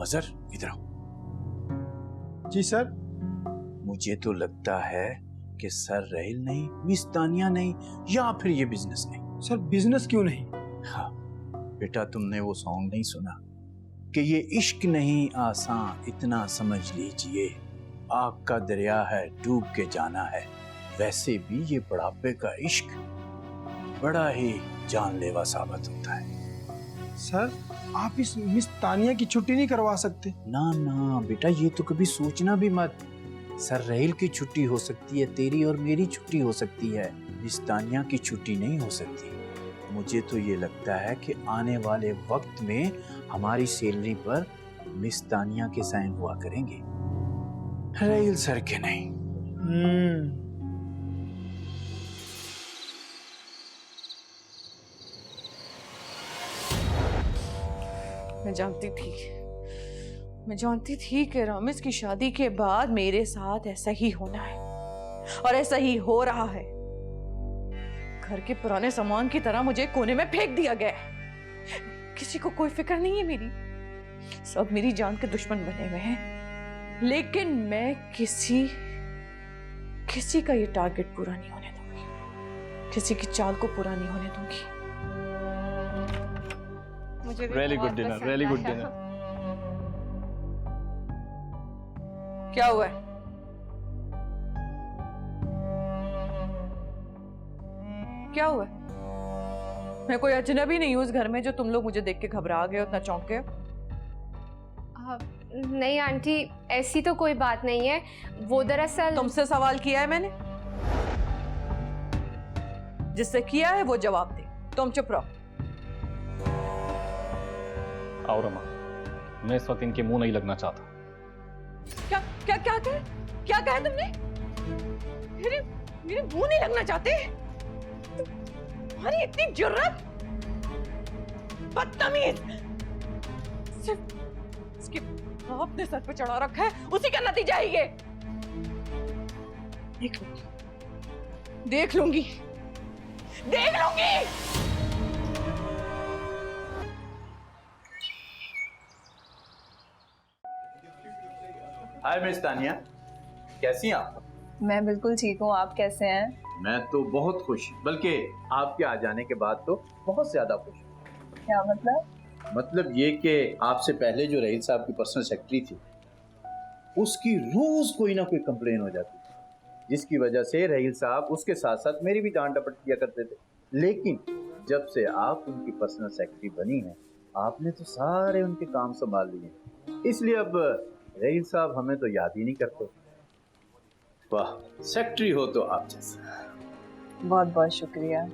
मजहर इधर आओ। जी सर। मुझे तो लगता है कि सर राहिल नहीं, मिस तानिया नहीं, या फिर ये बिजनेस नहीं। सर बिजनेस क्यों नहीं? हाँ बेटा, तुमने वो सॉन्ग नहीं सुना कि ये इश्क नहीं आसान इतना समझ लीजिए, आग का दरिया है डूब के जाना है। वैसे भी ये बुढ़ापे का इश्क बड़ा ही जानलेवा साबित होता है। सर आप इस मिस तानिया की छुट्टी नहीं करवा सकते? ना ना बेटा, ये तो कभी सोचना भी मत। सर राहिल की छुट्टी हो सकती है, तेरी और मेरी छुट्टी हो सकती है, मिस तानिया की छुट्टी नहीं हो सकती। मुझे तो ये लगता है कि आने वाले वक्त में हमारी सैलरी पर मिस तानिया के साइन हुआ करेंगे, राहिल सर के नहीं। मैं जानती थी कि रामिस की शादी के बाद मेरे साथ ऐसा ही होना है और ऐसा ही हो रहा है। घर के पुराने सामान की तरह मुझे कोने में फेंक दिया गया है। किसी को कोई फिक्र नहीं है मेरी, सब मेरी जान के दुश्मन बने हुए हैं। लेकिन मैं किसी का ये टारगेट पूरा नहीं होने दूंगी, किसी की चाल को पूरा नहीं होने दूंगी। Really good dinner, really good dinner. क्या हुआ है? क्या हुआ है? मैं कोई अजनबी नहीं हूँ उस घर में जो तुम लोग मुझे देख के घबरा गए, उतना चौंक गए। नहीं आंटी, ऐसी तो कोई बात नहीं है। वो दरअसल तुमसे सवाल किया है मैंने, जिससे किया है वो जवाब दे। तुम चुप रहो। आओ रमा, मैं इस वक्त इनके मुंह नहीं लगना चाहता। क्या क्या क्या कहे? क्या कहा तुमने? मेरे मुंह नहीं लगना चाहते? तुम्हारी इतनी जुर्रत! बदतमीज! सिर्फ इसके बाप ने सर पे चढ़ा रखा है, उसी का नतीजा है ये। देख लूंगी। हाय मिस तानिया, कैसी हैं आप? मैं बिल्कुल ठीक हूँ, आप कैसे हैं? मैं तो बहुत खुश, बल्कि आपके आ जाने के बाद तो बहुत ज्यादा खुश। क्या मतलब? मतलब ये कि आपसे पहले जो राहिल साहब की पर्सनल सेक्रेटरी थी, उसकी रोज कोई ना कोई कंप्लेन हो जाती थी, जिसकी वजह से राहिल साहब उसके साथ साथ मेरी भी डांट डपट किया करते थे। लेकिन जब से आप उनकी पर्सनल सेक्रेटरी बनी हैं, आपने तो सारे उनके काम संभाल लिए, इसलिए अब राहिल साहब हमें तो याद ही नहीं करते। वाह, सेक्रेटरी हो तो आप जैसा। बहुत बहुत शुक्रिया।